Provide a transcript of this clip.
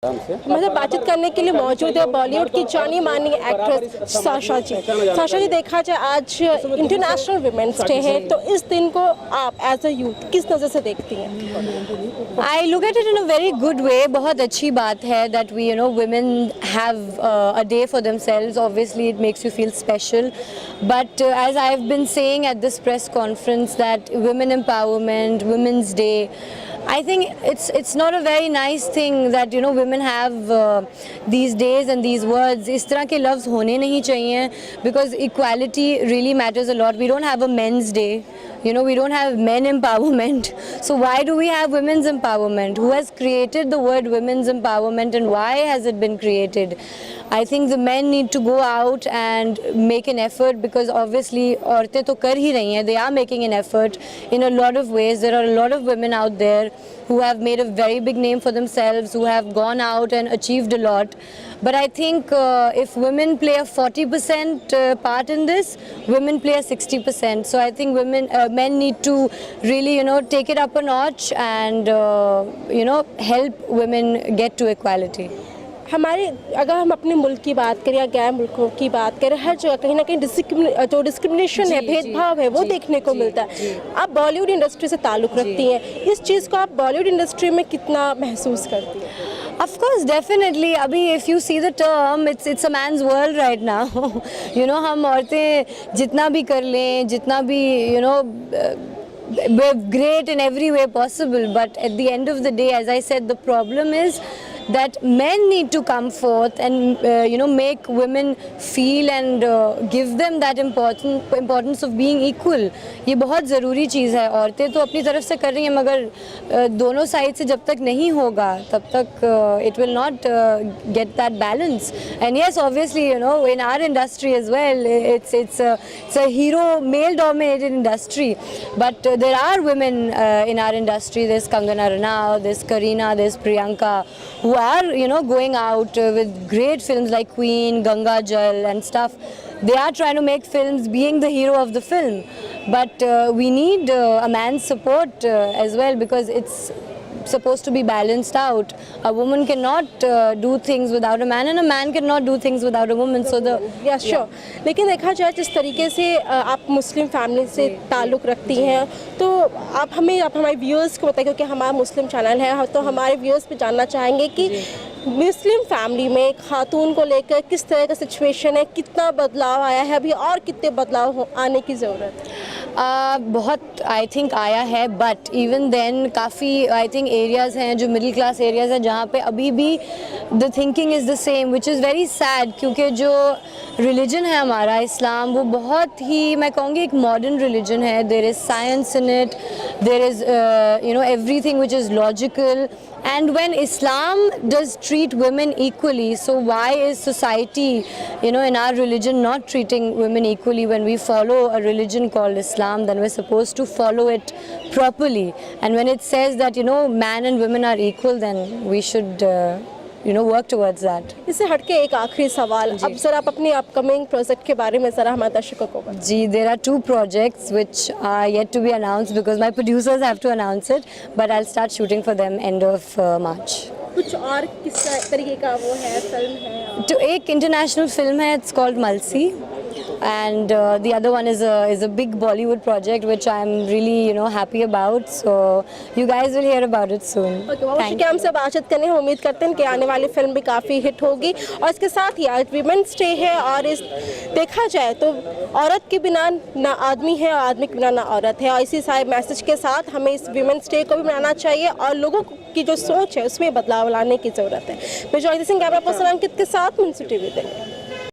मतलब बातचीत करने के लिए मौजूद है बॉलीवुड की जानी मानी एक्ट्रेस साशा जी। साशा जी, देखा जाए आज इंटरनेशनल वुमेन्स डे है, तो इस दिन को आप एज अ यूथ किस नज़र से देखती हैं? I look at it in a very good way. बहुत अच्छी बात है that we women have a day for themselves. Obviously it makes you feel special, but as I've been saying at this press conference that women empowerment, Women's Day, I think it's not a very nice thing that women have these days and these words. इस तरह के लफ्ज़ होने नहीं चाहिए because equality really matters a lot. We don't have a men's day. We don't have men empowerment. So why do we have women's empowerment? Who has created the word women's empowerment and why has it been created? I think the men need to go out and make an effort because obviously औरतें तो कर ही रही हैं. They are making an effort in a lot of ways. There are a lot of women out there who have made a very big name for themselves, who have gone out and achieved a lot. But I think if women play a 40% part in this, women play a 60%. So I think men need to really take it up a notch and help women get to equality. हमारे अगर हम अपने मुल्क की बात करें या गैर मुल्कों की बात करें, हर जगह कहीं ना कहीं जो डिस्क्रिमिनेशन है, भेदभाव है, वो देखने को मिलता है। आप बॉलीवुड इंडस्ट्री से ताल्लुक़ रखती हैं, इस चीज़ को आप बॉलीवुड इंडस्ट्री में कितना महसूस करती हैं? Of course, definitely. अभी if you see the term, it's a man's world right now. हम औरतें जितना भी कर लें, जितना भी we're great in every way possible, but at the end of the day, as I said, the problem is that men need to come forth and make women feel and give them that importance of being equal. ये बहुत ज़रूरी चीज़ है. औरतें तो अपनी तरफ से कर रही हैं, मगर दोनों साइड से जब तक नहीं होगा तब तक it will not get that balance. And yes, obviously in our industry as well, it's a hero male dominated industry, but there are women in our industry. There's Kangana Ranaut, there's Kareena, there's Priyanka, who are going out with great films like Queen, Ganga Jal and stuff. They are trying to make films being the hero of the film, but we need a man's support as well because it's supposed to be balanced out. A woman cannot do things without a man and a man cannot do things without a woman. So sure. लेकिन देखा जाए जिस तरीके से आप Muslim family से ताल्लुक़ रखती हैं, तो आप हमारे व्यूअर्स को बताइए, क्योंकि हमारा मुस्लिम चैनल है, तो हमारे व्यूअर्स भी जानना चाहेंगे कि मुस्लिम फैमिली में खातून को लेकर किस तरह का सिचुएशन है, कितना बदलाव आया है अभी और कितने बदलाव आने की ज़रूरत है? बहुत आई थिंक आया है, बट इवन देन काफ़ी आई थिंक एरियाज़ हैं जो मिडिल क्लास एरियाज़ हैं जहाँ पे अभी भी the thinking is the same, which is very sad. क्योंकि जो रिलीजन है हमारा इस्लाम, वो बहुत ही मैं कहूँगी एक मॉडर्न रिलीजन है. There is science in it, there is everything which is logical. And when Islam does treat women equally, so why is society, in our religion not treating women equally? When we follow a religion called Islam, then we're supposed to follow it properly. And when it says that, man and women are equal, then we should, work towards that. इससे हटके एक आखिरी सवाल, अब sir आप अपनी upcoming project के बारे में ज़रा हमारे दर्शकों को बताएं. जी, there are 2 projects which are yet to be announced because my producers have to announce it, but I'll start shooting for them end of March. कुछ और किस तरीके का वो है, फिल्म है? तो एक इंटरनेशनल फिल्म है, it's called Malsi. And the other one is a big Bollywood project which I'm really happy about, so you guys will hear about it soon. Okay, हम सब बातचीत करने हैं, उम्मीद करते हैं कि आने वाली फिल्म भी काफ़ी हिट होगी. और इसके साथ ही आज वीमेंस डे है और इस देखा जाए तो औरत के बिना ना आदमी है और आदमी के बिना ना औरत है, और इसी सारे मैसेज के साथ हमें इस वीमेंस डे को भी मनाना चाहिए और लोगों की जो सोच है उसमें बदलाव लाने की ज़रूरत है. मैं ज्योति सिंह, कैमरा पर्सन अंकित के साथ, मुंशी टीवी।